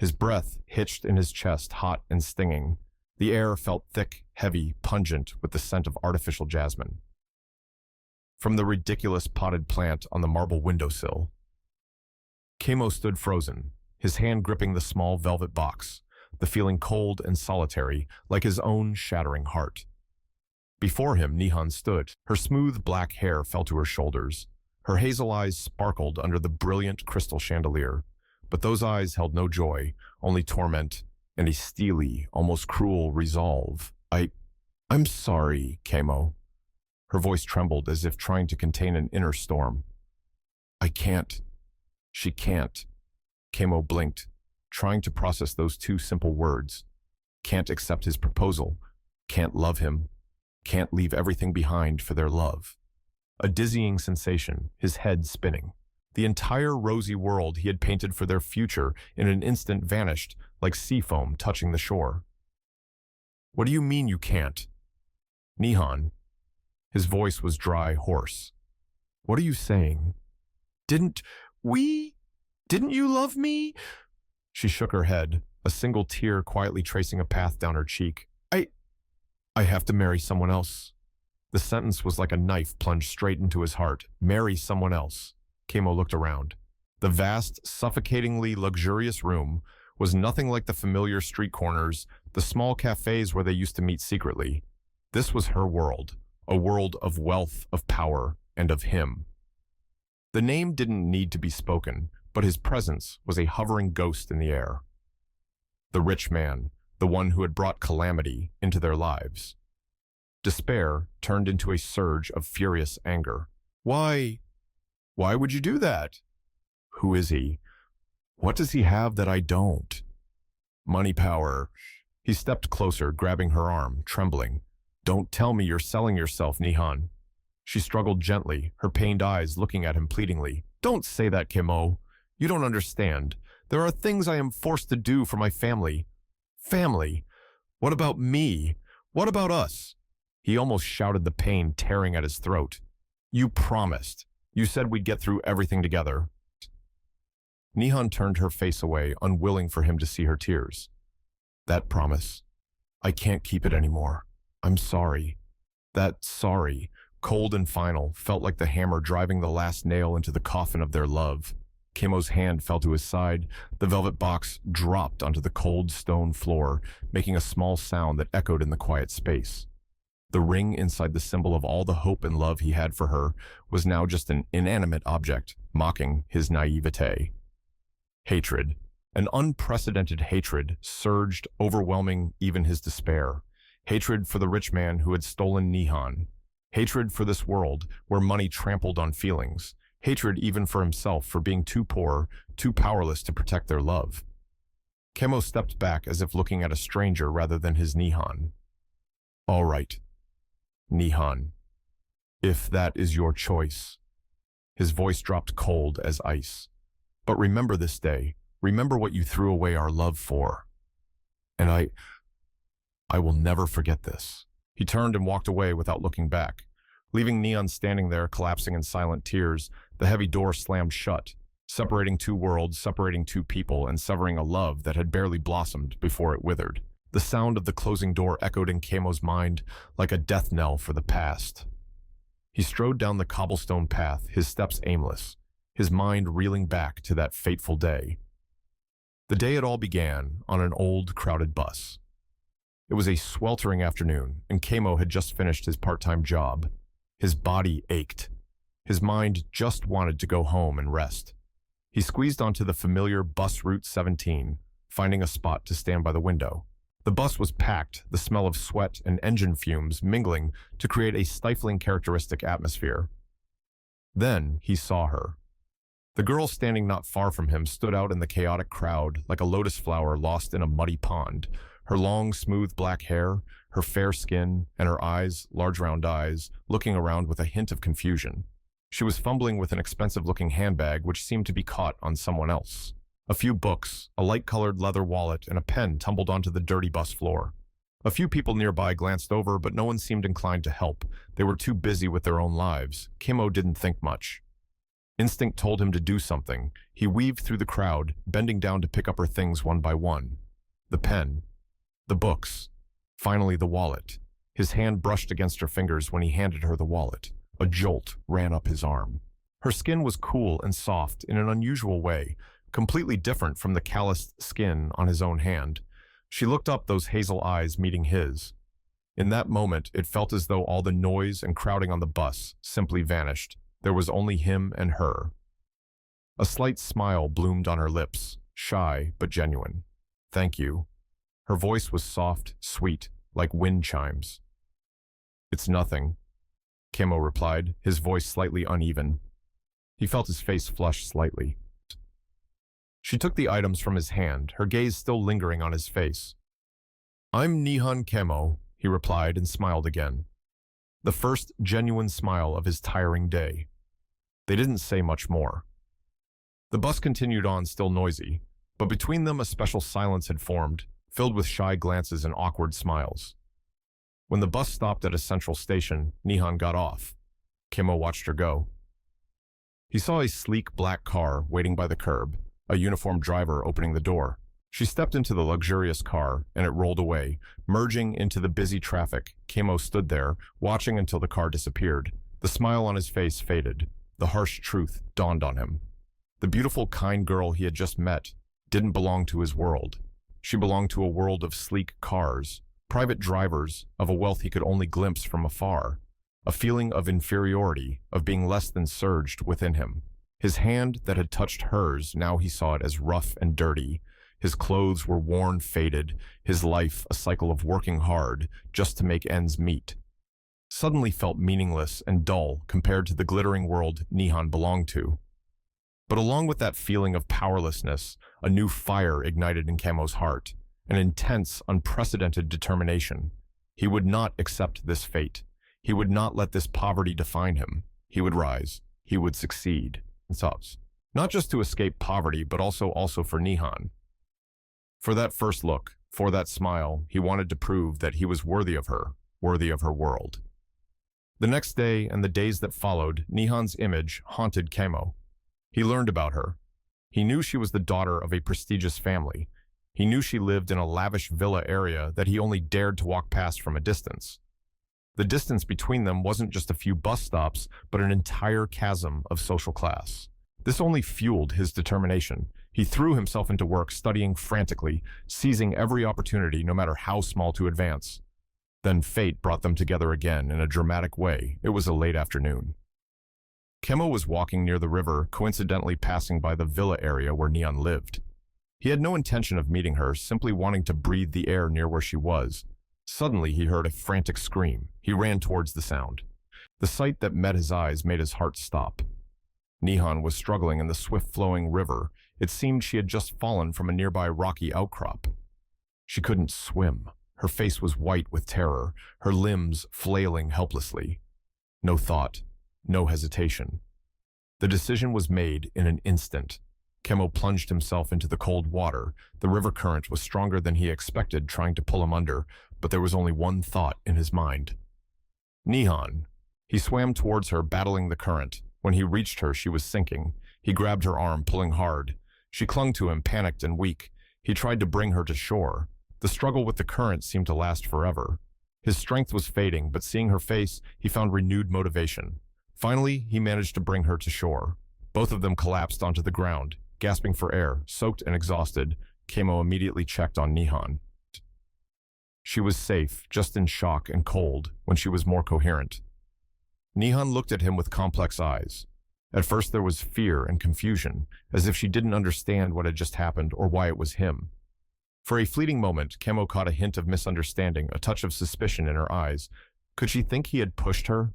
His breath hitched in his chest, hot and stinging. The air felt thick, heavy, pungent with the scent of artificial jasmine. From the ridiculous potted plant on the marble windowsill, Kamo stood frozen, his hand gripping the small velvet box, the feeling cold and solitary, like his own shattering heart. Before him, Nihan stood. Her smooth black hair fell to her shoulders. Her hazel eyes sparkled under the brilliant crystal chandelier, but those eyes held no joy, only torment and a steely, almost cruel resolve. I'm sorry, Kamo. Her voice trembled as if trying to contain an inner storm. I can't. She can't. Kamo blinked, trying to process those two simple words. Can't accept his proposal. Can't love him. Can't leave everything behind for their love. A dizzying sensation, his head spinning. The entire rosy world he had painted for their future in an instant vanished, like sea foam touching the shore. What do you mean you can't? Nihan. His voice was dry, hoarse. What are you saying? Didn't you love me? She shook her head, a single tear quietly tracing a path down her cheek. I have to marry someone else. The sentence was like a knife plunged straight into his heart. Marry someone else. Kamo looked around. The vast, suffocatingly luxurious room was nothing like the familiar street corners, the small cafes where they used to meet secretly. This was her world, a world of wealth, of power, and of him. The name didn't need to be spoken, but his presence was a hovering ghost in the air. The rich man, the one who had brought calamity into their lives. Despair turned into a surge of furious anger. Why would you do that? Who is he? What does he have that I don't? Money, power. He stepped closer, grabbing her arm, trembling. Don't tell me you're selling yourself, Nihan. She struggled gently, her pained eyes looking at him pleadingly. Don't say that, Kamo. You don't understand. There are things I am forced to do for my family. Family? What about me? What about us? He almost shouted, the pain tearing at his throat. You promised. You said we'd get through everything together. Nihan turned her face away, unwilling for him to see her tears. That promise. I can't keep it anymore. I'm sorry. That sorry, cold and final, felt like the hammer driving the last nail into the coffin of their love. Kamo's hand fell to his side. The velvet box dropped onto the cold stone floor, making a small sound that echoed in the quiet space. The ring inside the symbol of all the hope and love he had for her was now just an inanimate object, mocking his naivete. Hatred, an unprecedented hatred, surged, overwhelming even his despair. Hatred for the rich man who had stolen Nihan. Hatred for this world where money trampled on feelings. Hatred even for himself for being too poor, too powerless to protect their love. Kamo stepped back as if looking at a stranger rather than his Nihan. All right, Nihan, if that is your choice. His voice dropped cold as ice. But remember this day. Remember what you threw away our love for. And I will never forget this. He turned and walked away without looking back. Leaving Nihan standing there, collapsing in silent tears, the heavy door slammed shut, separating two worlds, separating two people, and severing a love that had barely blossomed before it withered. The sound of the closing door echoed in Kamo's mind like a death knell for the past. He strode down the cobblestone path, his steps aimless, his mind reeling back to that fateful day. The day it all began on an old, crowded bus. It was a sweltering afternoon, and Kamo had just finished his part-time job. His body ached. His mind just wanted to go home and rest. He squeezed onto the familiar bus route 17, finding a spot to stand by the window. The bus was packed, the smell of sweat and engine fumes mingling to create a stifling characteristic atmosphere. Then he saw her. The girl standing not far from him stood out in the chaotic crowd like a lotus flower lost in a muddy pond. Her long, smooth black hair, her fair skin, and her eyes, large round eyes, looking around with a hint of confusion. She was fumbling with an expensive-looking handbag which seemed to be caught on someone else. A few books, a light-colored leather wallet, and a pen tumbled onto the dirty bus floor. A few people nearby glanced over, but no one seemed inclined to help. They were too busy with their own lives. Kamo didn't think much. Instinct told him to do something. He weaved through the crowd, bending down to pick up her things one by one. The pen, the books, finally the wallet. His hand brushed against her fingers when he handed her the wallet. A jolt ran up his arm. Her skin was cool and soft in an unusual way, completely different from the calloused skin on his own hand. She looked up, those hazel eyes meeting his. In that moment, it felt as though all the noise and crowding on the bus simply vanished. There was only him and her. A slight smile bloomed on her lips, shy but genuine. "Thank you." Her voice was soft, sweet, like wind chimes. "It's nothing," Kimmo replied, his voice slightly uneven. He felt his face flush slightly. She took the items from his hand, her gaze still lingering on his face. "I'm Nihon Kimmo," he replied and smiled again. The first genuine smile of his tiring day. They didn't say much more. The bus continued on, still noisy, but between them a special silence had formed, filled with shy glances and awkward smiles. When the bus stopped at a central station, Nihon got off. Kimmo watched her go. He saw a sleek black car waiting by the curb, a uniformed driver opening the door. She stepped into the luxurious car, and it rolled away, merging into the busy traffic. Kimmo stood there, watching until the car disappeared. The smile on his face faded. The harsh truth dawned on him. The beautiful, kind girl he had just met didn't belong to his world. She belonged to a world of sleek cars, private drivers, of a wealth he could only glimpse from afar. A feeling of inferiority, of being less than, surged within him. His hand that had touched hers, now he saw it as rough and dirty. His clothes were worn, faded, his life a cycle of working hard just to make ends meet. Suddenly felt meaningless and dull compared to the glittering world Nihon belonged to. But along with that feeling of powerlessness, a new fire ignited in Kimmo's heart, an intense, unprecedented determination. He would not accept this fate. He would not let this poverty define him. He would rise. He would succeed. Not just to escape poverty, but also for Nihon. For that first look, for that smile, he wanted to prove that he was worthy of her world. The next day and the days that followed, Nihon's image haunted Kimmo. He learned about her. He knew she was the daughter of a prestigious family. He knew she lived in a lavish villa area that he only dared to walk past from a distance. The distance between them wasn't just a few bus stops, but an entire chasm of social class. This only fueled his determination. He threw himself into work, studying frantically, seizing every opportunity, no matter how small, to advance. Then fate brought them together again in a dramatic way. It was a late afternoon. Kimmo was walking near the river, coincidentally passing by the villa area where Nihon lived. He had no intention of meeting her, simply wanting to breathe the air near where she was. Suddenly, he heard a frantic scream. He ran towards the sound. The sight that met his eyes made his heart stop. Nihon was struggling in the swift-flowing river. It seemed she had just fallen from a nearby rocky outcrop. She couldn't swim. Her face was white with terror, her limbs flailing helplessly. No thought, no hesitation. The decision was made in an instant. Kimmo plunged himself into the cold water. The river current was stronger than he expected, trying to pull him under, but there was only one thought in his mind. Nihon. He swam towards her, battling the current. When he reached her, she was sinking. He grabbed her arm, pulling hard. She clung to him, panicked and weak. He tried to bring her to shore. The struggle with the current seemed to last forever. His strength was fading, but seeing her face, he found renewed motivation. Finally, he managed to bring her to shore. Both of them collapsed onto the ground. Gasping for air, soaked and exhausted, Kimmo immediately checked on Nihon. She was safe, just in shock and cold, when she was more coherent. Nihon looked at him with complex eyes. At first there was fear and confusion, as if she didn't understand what had just happened or why it was him. For a fleeting moment, Kimmo caught a hint of misunderstanding, a touch of suspicion in her eyes. Could she think he had pushed her?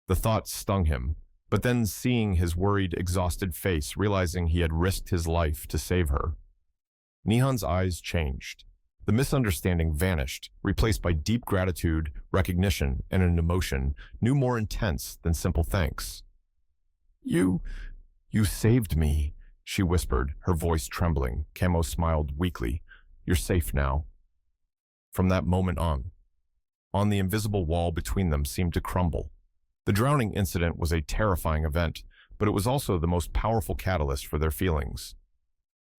The thought stung him. But then, seeing his worried, exhausted face, realizing he had risked his life to save her, Nihon's eyes changed. The misunderstanding vanished, replaced by deep gratitude, recognition, and an emotion new more intense than simple thanks. You saved me," she whispered, her voice trembling. Kimmo smiled weakly. "You're safe now." From that moment on, the invisible wall between them seemed to crumble. The drowning incident was a terrifying event, but it was also the most powerful catalyst for their feelings.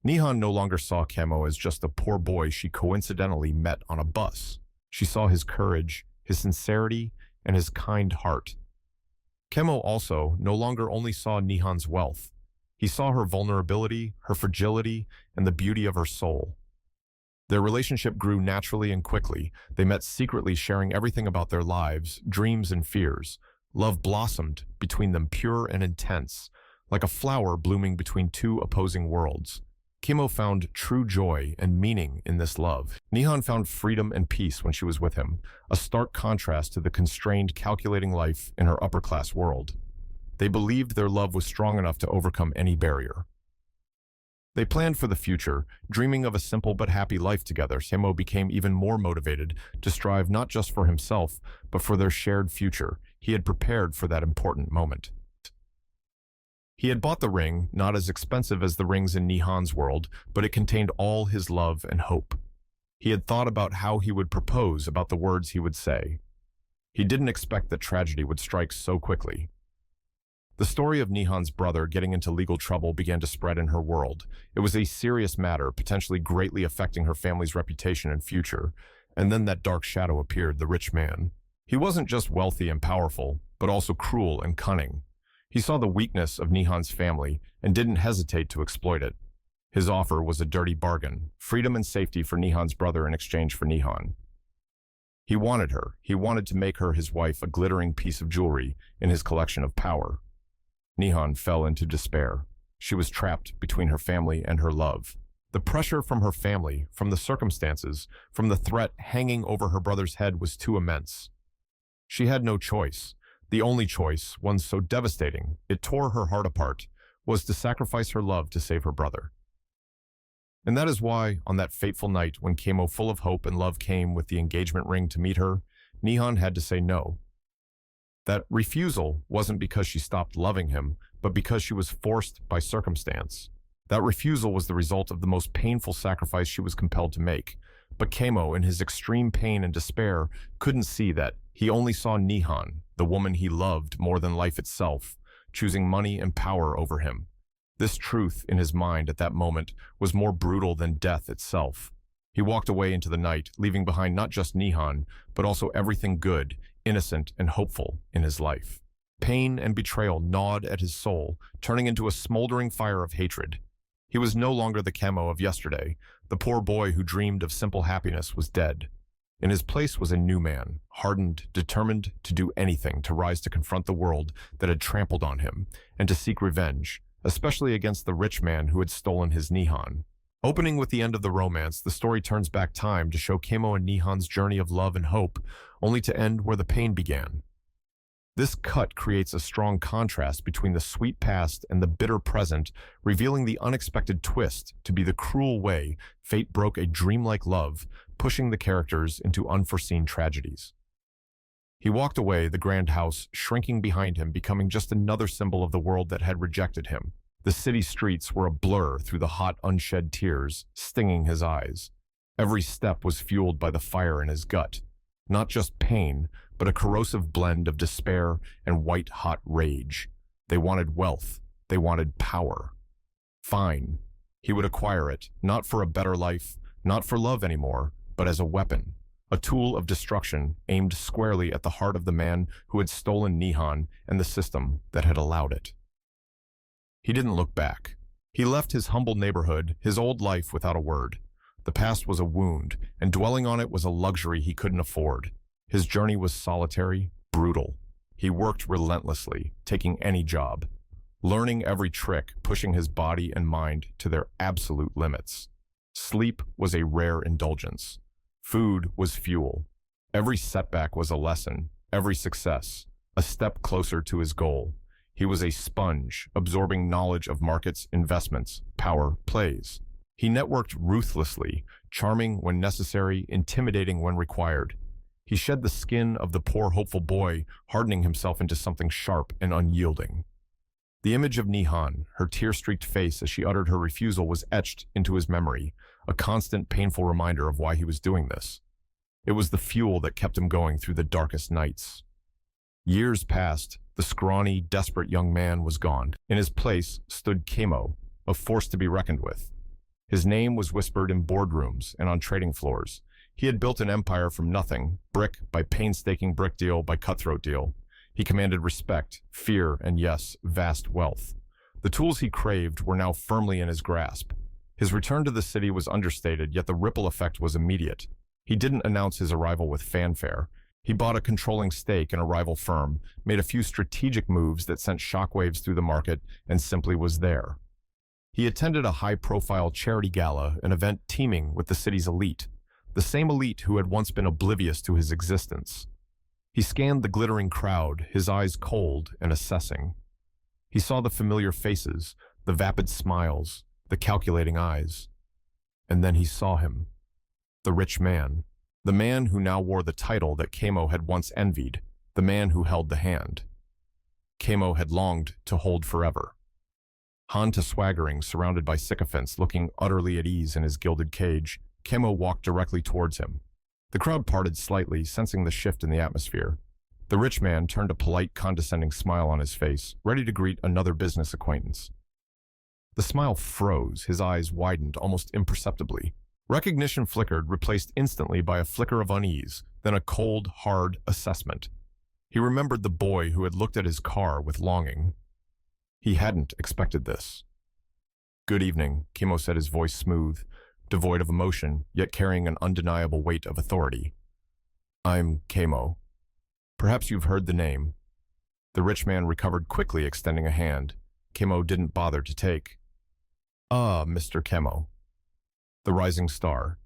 Nihon no longer saw Kemo as just a poor boy she coincidentally met on a bus. She saw his courage, his sincerity, and his kind heart. Kemo also no longer only saw Nihon's wealth. He saw her vulnerability, her fragility, and the beauty of her soul. Their relationship grew naturally and quickly. They met secretly, sharing everything about their lives, dreams, and fears. Love blossomed between them, pure and intense, like a flower blooming between two opposing worlds. Kemo found true joy and meaning in this love. Nihon found freedom and peace when she was with him, a stark contrast to the constrained, calculating life in her upper-class world. They believed their love was strong enough to overcome any barrier. They planned for the future, dreaming of a simple but happy life together. Kemo became even more motivated to strive not just for himself, but for their shared future. He had prepared for that important moment. He had bought the ring, not as expensive as the rings in Nihon's world, but it contained all his love and hope. He had thought about how he would propose, about the words he would say. He didn't expect that tragedy would strike so quickly. The story of Nihon's brother getting into legal trouble began to spread in her world. It was a serious matter, potentially greatly affecting her family's reputation and future. And then that dark shadow appeared, the rich man. He wasn't just wealthy and powerful, but also cruel and cunning. He saw the weakness of Nihon's family and didn't hesitate to exploit it. His offer was a dirty bargain, freedom and safety for Nihon's brother in exchange for Nihon. He wanted her. He wanted to make her his wife, a glittering piece of jewelry in his collection of power. Nihon fell into despair. She was trapped between her family and her love. The pressure from her family, from the circumstances, from the threat hanging over her brother's head was too immense. She had no choice. The only choice, one so devastating, it tore her heart apart, was to sacrifice her love to save her brother. And that is why, on that fateful night when Kemo, full of hope and love, came with the engagement ring to meet her, Nihon had to say no. That refusal wasn't because she stopped loving him, but because she was forced by circumstance. That refusal was the result of the most painful sacrifice she was compelled to make. But Kemo, in his extreme pain and despair, couldn't see that. He only saw Nihon, the woman he loved more than life itself, choosing money and power over him. This truth in his mind at that moment was more brutal than death itself. He walked away into the night, leaving behind not just Nihon, but also everything good, innocent, and hopeful in his life. Pain and betrayal gnawed at his soul, turning into a smoldering fire of hatred. He was no longer the Kemo of yesterday. The poor boy who dreamed of simple happiness was dead. In his place was a new man, hardened, determined to do anything to rise to confront the world that had trampled on him, and to seek revenge, especially against the rich man who had stolen his Nihon. Opening with the end of the romance, the story turns back time to show Kemo and Nihon's journey of love and hope, only to end where the pain began. This cut creates a strong contrast between the sweet past and the bitter present, revealing the unexpected twist to be the cruel way fate broke a dreamlike love, pushing the characters into unforeseen tragedies. He walked away, the grand house shrinking behind him, becoming just another symbol of the world that had rejected him. The city streets were a blur through the hot, unshed tears, stinging his eyes. Every step was fueled by the fire in his gut. Not just pain, but a corrosive blend of despair and white-hot rage. They wanted wealth. They wanted power. Fine. He would acquire it, not for a better life, not for love anymore, but as a weapon, a tool of destruction aimed squarely at the heart of the man who had stolen Nihon and the system that had allowed it. He didn't look back. He left his humble neighborhood, his old life, without a word. The past was a wound, and dwelling on it was a luxury he couldn't afford. His journey was solitary, brutal. He worked relentlessly, taking any job, learning every trick, pushing his body and mind to their absolute limits. Sleep was a rare indulgence. Food was fuel. Every setback was a lesson, every success, a step closer to his goal. He was a sponge, absorbing knowledge of markets, investments, power, plays. He networked ruthlessly, charming when necessary, intimidating when required. He shed the skin of the poor, hopeful boy, hardening himself into something sharp and unyielding. The image of Nihon, her tear-streaked face as she uttered her refusal, was etched into his memory, a constant, painful reminder of why he was doing this. It was the fuel that kept him going through the darkest nights. Years passed. The scrawny, desperate young man was gone. In his place stood Kamo, a force to be reckoned with. His name was whispered in boardrooms and on trading floors. He had built an empire from nothing, brick by painstaking brick deal by cutthroat deal. He commanded respect, fear, and yes, vast wealth. The tools he craved were now firmly in his grasp. His return to the city was understated, yet the ripple effect was immediate. He didn't announce his arrival with fanfare. He bought a controlling stake in a rival firm, made a few strategic moves that sent shockwaves through the market, and simply was there. He attended a high-profile charity gala, an event teeming with the city's elite, the same elite who had once been oblivious to his existence. He scanned the glittering crowd, his eyes cold and assessing. He saw the familiar faces, the vapid smiles, the calculating eyes. And then he saw him, the rich man, the man who now wore the title that Kamo had once envied, the man who held the hand Kamo had longed to hold forever. Hanta swaggering, surrounded by sycophants, looking utterly at ease in his gilded cage, Kamo walked directly towards him. The crowd parted slightly, sensing the shift in the atmosphere. The rich man turned a polite, condescending smile on his face, ready to greet another business acquaintance. The smile froze, his eyes widened almost imperceptibly. Recognition flickered, replaced instantly by a flicker of unease, then a cold, hard assessment. He remembered the boy who had looked at his car with longing. He hadn't expected this. "Good evening," Kamo said, his voice smooth, devoid of emotion, yet carrying an undeniable weight of authority. "I'm Kamo. Perhaps you've heard the name." The rich man recovered quickly, extending a hand. Kamo didn't bother to take. "Ah, Mr. Kamo. The rising star.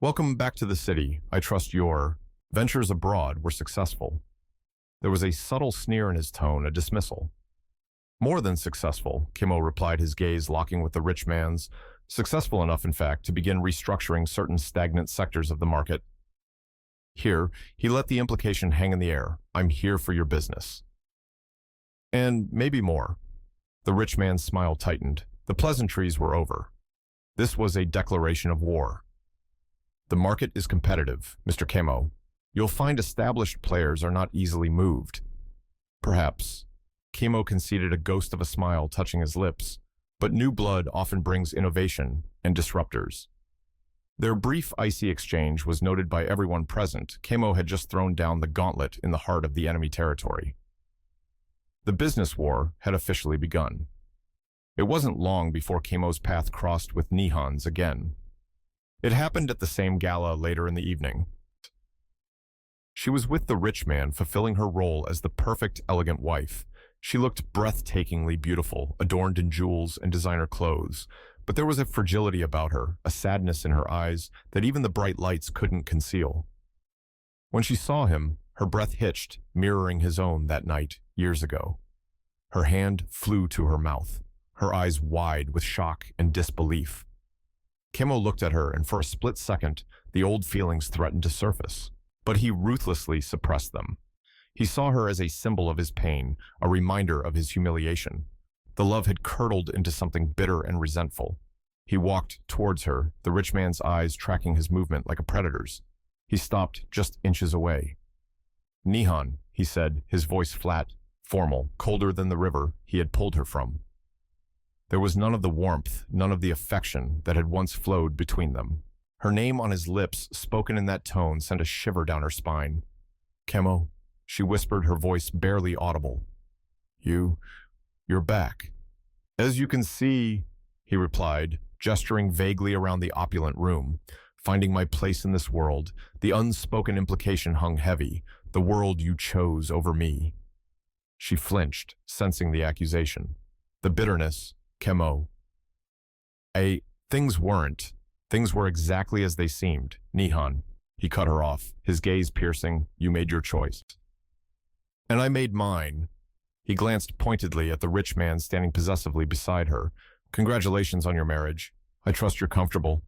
Welcome back to the city. I trust your ventures abroad were successful." There was a subtle sneer in his tone, a dismissal. "More than successful," Kamo replied, his gaze locking with the rich man's. "Successful enough, in fact, to begin restructuring certain stagnant sectors of the market." Here, he let the implication hang in the air. "I'm here for your business." "And maybe more." The rich man's smile tightened. The pleasantries were over. This was a declaration of war. "The market is competitive, Mr. Kamo. You'll find established players are not easily moved." "Perhaps." Kamo conceded, a ghost of a smile touching his lips. But new blood often brings innovation and disruptors. Their brief, icy exchange was noted by everyone present. Kamo had just thrown down the gauntlet in the heart of the enemy territory. The business war had officially begun. It wasn't long before Kamo's path crossed with Nihon's again. It happened at the same gala later in the evening. She was with the rich man, fulfilling her role as the perfect, elegant wife. She looked breathtakingly beautiful, adorned in jewels and designer clothes, but there was a fragility about her, a sadness in her eyes that even the bright lights couldn't conceal. When she saw him, her breath hitched, mirroring his own that night, years ago. Her hand flew to her mouth, her eyes wide with shock and disbelief. Kamo looked at her, and for a split second, the old feelings threatened to surface, but he ruthlessly suppressed them. He saw her as a symbol of his pain, a reminder of his humiliation. The love had curdled into something bitter and resentful. He walked towards her, the rich man's eyes tracking his movement like a predator's. He stopped just inches away. "Nihon," he said, his voice flat, formal, colder than the river he had pulled her from. There was none of the warmth, none of the affection that had once flowed between them. Her name on his lips, spoken in that tone, sent a shiver down her spine. "Kamo," she whispered, her voice barely audible. You're back." "As you can see," he replied, gesturing vaguely around the opulent room. "Finding my place in this world, the unspoken implication hung heavy, the world you chose over me." She flinched, sensing the accusation. The bitterness, Kamo. Things weren't. Things were exactly as they seemed. Nihon." He cut her off, his gaze piercing. "You made your choice." "And I made mine." He glanced pointedly at the rich man standing possessively beside her. "Congratulations on your marriage. I trust you're comfortable."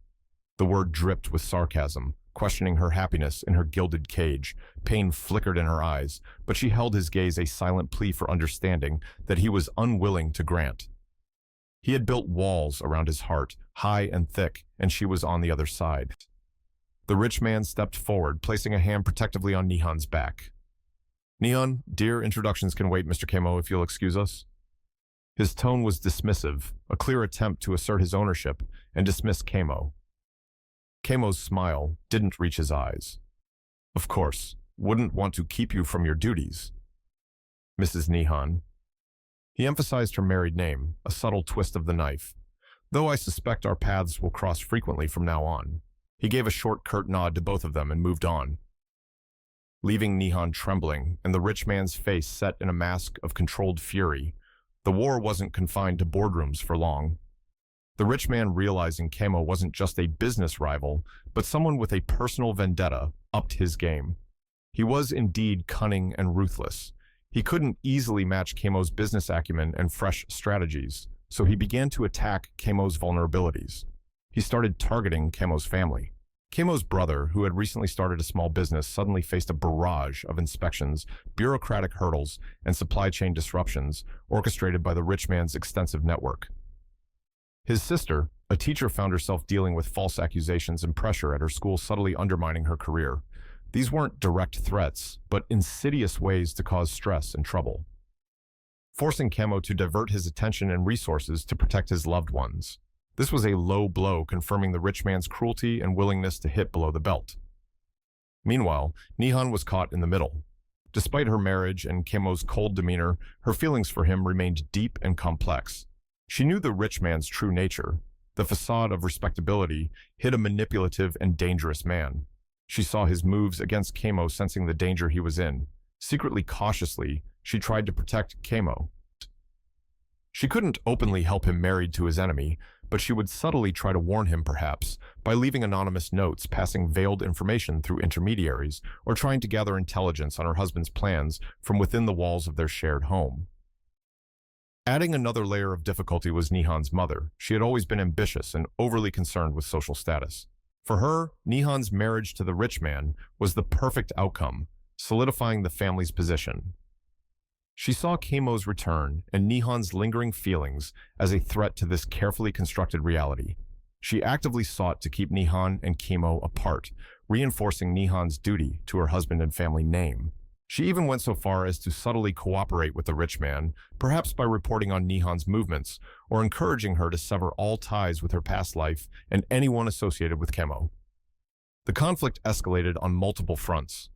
The word dripped with sarcasm, questioning her happiness in her gilded cage. Pain flickered in her eyes, but she held his gaze, a silent plea for understanding that he was unwilling to grant. He had built walls around his heart, high and thick, and she was on the other side. The rich man stepped forward, placing a hand protectively on Nihon's back. Neon, dear, introductions can wait, Mr. Kamo, if you'll excuse us. His tone was dismissive, a clear attempt to assert his ownership and dismiss Kamo. Kamo's smile didn't reach his eyes. Of course, wouldn't want to keep you from your duties. Mrs. Nehan. He emphasized her married name, a subtle twist of the knife. Though I suspect our paths will cross frequently from now on. He gave a short, curt nod to both of them and moved on, leaving Nehan trembling and the rich man's face set in a mask of controlled fury. The war wasn't confined to boardrooms for long. The rich man, realizing Kamo wasn't just a business rival, but someone with a personal vendetta, upped his game. He was indeed cunning and ruthless. He couldn't easily match Kamo's business acumen and fresh strategies, so he began to attack Kamo's vulnerabilities. He started targeting Kamo's family. Kamo's brother, who had recently started a small business, suddenly faced a barrage of inspections, bureaucratic hurdles, and supply chain disruptions orchestrated by the rich man's extensive network. His sister, a teacher, found herself dealing with false accusations and pressure at her school, subtly undermining her career. These weren't direct threats, but insidious ways to cause stress and trouble, forcing Kamo to divert his attention and resources to protect his loved ones. This was a low blow, confirming the rich man's cruelty and willingness to hit below the belt. Meanwhile, Nehan was caught in the middle. Despite her marriage and Kamo's cold demeanor, her feelings for him remained deep and complex. She knew the rich man's true nature. The facade of respectability hid a manipulative and dangerous man. She saw his moves against Kamo, sensing the danger he was in. Secretly, cautiously, she tried to protect Kamo. She couldn't openly help him married to his enemy, but she would subtly try to warn him, perhaps, by leaving anonymous notes, passing veiled information through intermediaries, or trying to gather intelligence on her husband's plans from within the walls of their shared home. Adding another layer of difficulty was Nehan's mother. She had always been ambitious and overly concerned with social status. For her, Nehan's marriage to the rich man was the perfect outcome, solidifying the family's position. She saw Kamo's return and Nehan's lingering feelings as a threat to this carefully constructed reality. She actively sought to keep Nehan and Kamo apart, reinforcing Nehan's duty to her husband and family name. She even went so far as to subtly cooperate with the rich man, perhaps by reporting on Nehan's movements or encouraging her to sever all ties with her past life and anyone associated with Kamo. The conflict escalated on multiple fronts.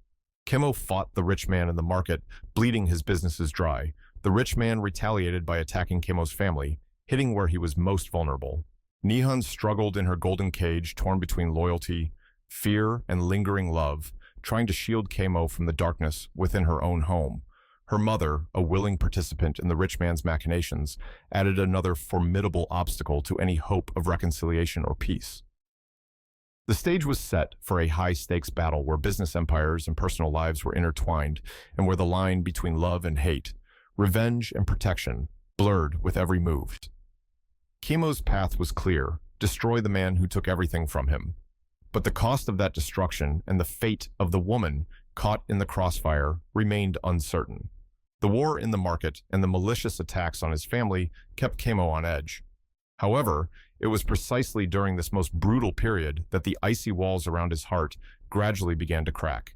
Kamo fought the rich man in the market, bleeding his businesses dry. The rich man retaliated by attacking Kamo's family, hitting where he was most vulnerable. Nehan struggled in her golden cage, torn between loyalty, fear, and lingering love, trying to shield Kamo from the darkness within her own home. Her mother, a willing participant in the rich man's machinations, added another formidable obstacle to any hope of reconciliation or peace. The stage was set for a high-stakes battle where business empires and personal lives were intertwined, and where the line between love and hate, revenge and protection, blurred with every move. Kamo's path was clear: destroy the man who took everything from him. But the cost of that destruction and the fate of the woman caught in the crossfire remained uncertain. The war in the market and the malicious attacks on his family kept Kamo on edge. However, it was precisely during this most brutal period that the icy walls around his heart gradually began to crack.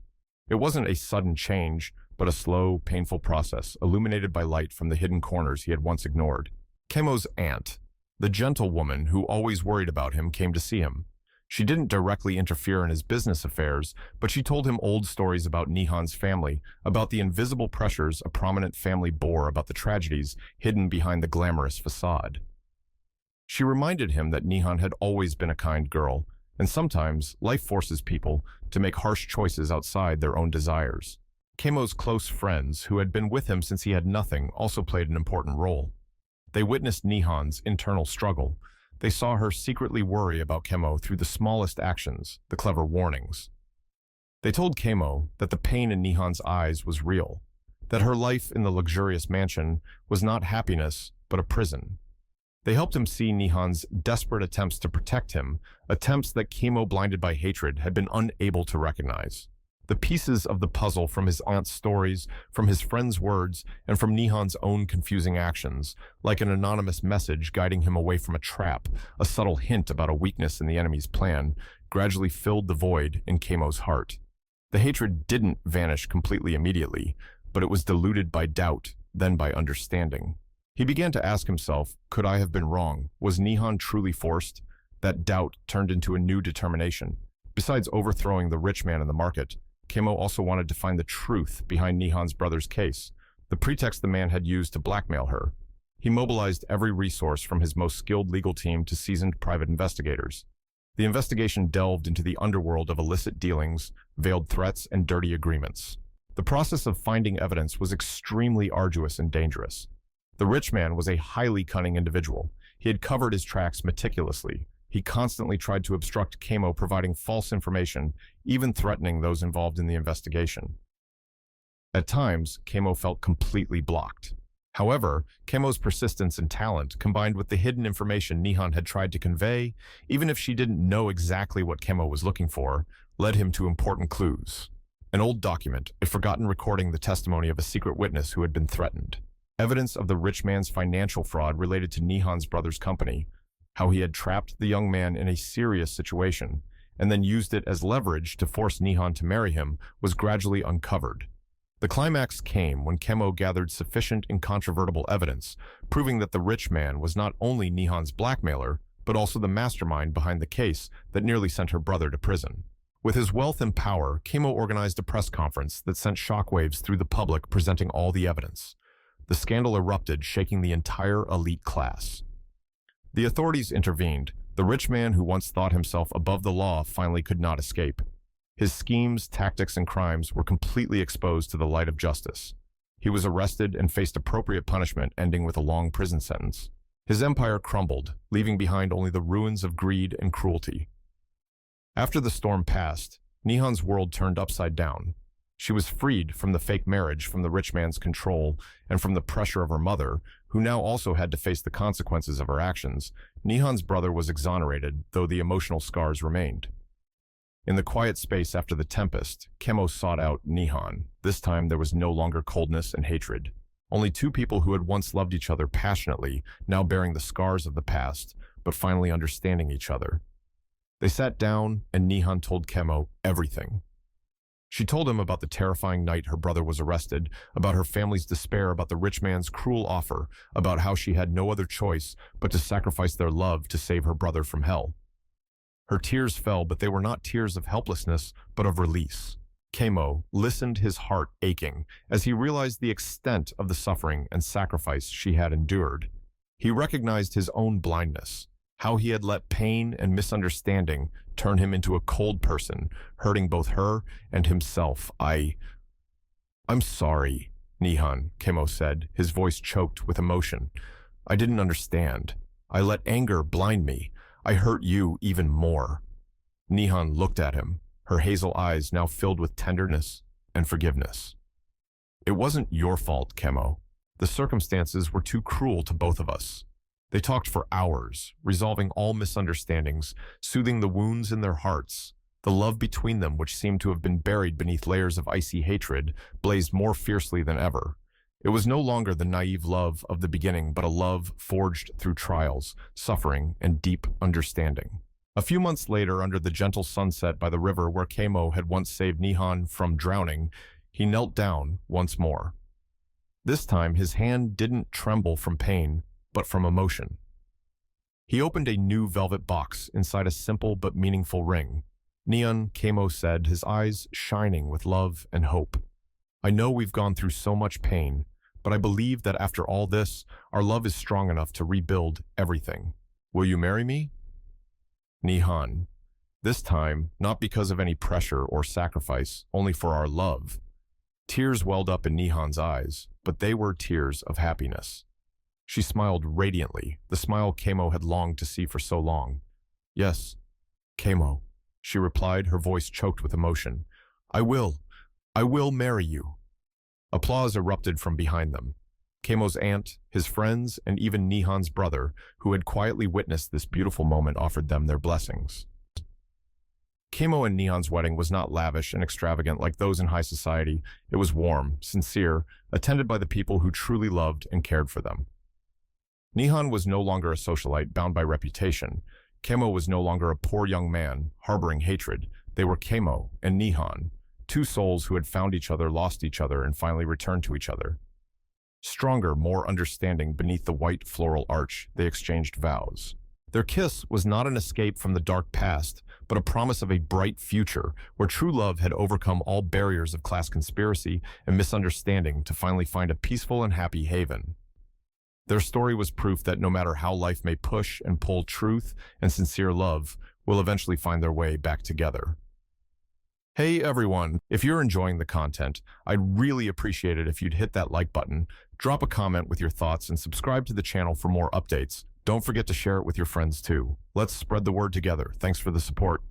It wasn't a sudden change, but a slow, painful process, illuminated by light from the hidden corners he had once ignored. Kamo's aunt, the gentle woman who always worried about him, came to see him. She didn't directly interfere in his business affairs, but she told him old stories about Nehan's family, about the invisible pressures a prominent family bore, about the tragedies hidden behind the glamorous facade. She reminded him that Nehan had always been a kind girl, and sometimes life forces people to make harsh choices outside their own desires. Kamo's close friends, who had been with him since he had nothing, also played an important role. They witnessed Nehan's internal struggle. They saw her secretly worry about Kamo through the smallest actions, the clever warnings. They told Kamo that the pain in Nehan's eyes was real, that her life in the luxurious mansion was not happiness, but a prison. They helped him see Nehan's desperate attempts to protect him, attempts that Kamo, blinded by hatred, had been unable to recognize. The pieces of the puzzle from his aunt's stories, from his friend's words, and from Nehan's own confusing actions, like an anonymous message guiding him away from a trap, a subtle hint about a weakness in the enemy's plan, gradually filled the void in Kamo's heart. The hatred didn't vanish completely immediately, but it was diluted by doubt, then by understanding. He began to ask himself, could I have been wrong? Was Nihon truly forced? That doubt turned into a new determination. Besides overthrowing the rich man in the market, Kamo also wanted to find the truth behind Nihon's brother's case, the pretext the man had used to blackmail her. He mobilized every resource from his most skilled legal team to seasoned private investigators. The investigation delved into the underworld of illicit dealings, veiled threats, and dirty agreements. The process of finding evidence was extremely arduous and dangerous. The rich man was a highly cunning individual. He had covered his tracks meticulously. He constantly tried to obstruct Kamo providing false information, even threatening those involved in the investigation. At times, Kamo felt completely blocked. However, Kamo's persistence and talent, combined with the hidden information Nihon had tried to convey, even if she didn't know exactly what Kamo was looking for, led him to important clues. An old document, a forgotten recording the testimony of a secret witness who had been threatened. Evidence of the rich man's financial fraud related to Nihon's brother's company, how he had trapped the young man in a serious situation, and then used it as leverage to force Nihon to marry him, was gradually uncovered. The climax came when Kamo gathered sufficient incontrovertible evidence, proving that the rich man was not only Nihon's blackmailer, but also the mastermind behind the case that nearly sent her brother to prison. With his wealth and power, Kamo organized a press conference that sent shockwaves through the public, presenting all the evidence. The scandal erupted, shaking the entire elite class. The authorities intervened. The rich man who once thought himself above the law finally could not escape. His schemes, tactics, and crimes were completely exposed to the light of justice. He was arrested and faced appropriate punishment, ending with a long prison sentence. His empire crumbled, leaving behind only the ruins of greed and cruelty. After the storm passed, Nihon's world turned upside down. She was freed from the fake marriage, from the rich man's control, and from the pressure of her mother, who now also had to face the consequences of her actions. Nihon's brother was exonerated, though the emotional scars remained. In the quiet space after the tempest, Kamo sought out Nihon. This time there was no longer coldness and hatred. Only two people who had once loved each other passionately, now bearing the scars of the past, but finally understanding each other. They sat down, and Nihon told Kamo everything. She told him about the terrifying night her brother was arrested, about her family's despair, about the rich man's cruel offer, about how she had no other choice but to sacrifice their love to save her brother from hell. Her tears fell, but they were not tears of helplessness, but of release. Kamo listened, his heart aching, as he realized the extent of the suffering and sacrifice she had endured. He recognized his own blindness, how he had let pain and misunderstanding turn him into a cold person, hurting both her and himself. I'm sorry, Nihon, Kamo said, his voice choked with emotion. I didn't understand. I let anger blind me. I hurt you even more. Nihon looked at him, her hazel eyes now filled with tenderness and forgiveness. It wasn't your fault, Kamo. The circumstances were too cruel to both of us. They talked for hours, resolving all misunderstandings, soothing the wounds in their hearts. The love between them, which seemed to have been buried beneath layers of icy hatred, blazed more fiercely than ever. It was no longer the naive love of the beginning, but a love forged through trials, suffering, and deep understanding. A few months later, under the gentle sunset by the river where Kamo had once saved Nihon from drowning, he knelt down once more. This time, his hand didn't tremble from pain, but from emotion. He opened a new velvet box inside a simple but meaningful ring. Nihon, Kamo said, his eyes shining with love and hope. I know we've gone through so much pain, but I believe that after all this, our love is strong enough to rebuild everything. Will you marry me? Nihon, this time, not because of any pressure or sacrifice, only for our love. Tears welled up in Nihon's eyes, but they were tears of happiness. She smiled radiantly, the smile Kamo had longed to see for so long. Yes, Kamo, she replied, her voice choked with emotion. I will marry you. Applause erupted from behind them. Kamo's aunt, his friends, and even Nihon's brother, who had quietly witnessed this beautiful moment, offered them their blessings. Kamo and Nihon's wedding was not lavish and extravagant like those in high society. It was warm, sincere, attended by the people who truly loved and cared for them. Nihon was no longer a socialite bound by reputation. Kamo was no longer a poor young man harboring hatred. They were Kamo and Nihon, two souls who had found each other, lost each other, and finally returned to each other. Stronger, more understanding beneath the white floral arch, they exchanged vows. Their kiss was not an escape from the dark past, but a promise of a bright future where true love had overcome all barriers of class conspiracy and misunderstanding to finally find a peaceful and happy haven. Their story was proof that no matter how life may push and pull, truth and sincere love will eventually find their way back together. Hey everyone, if you're enjoying the content, I'd really appreciate it if you'd hit that like button, drop a comment with your thoughts, and subscribe to the channel for more updates. Don't forget to share it with your friends too. Let's spread the word together. Thanks for the support.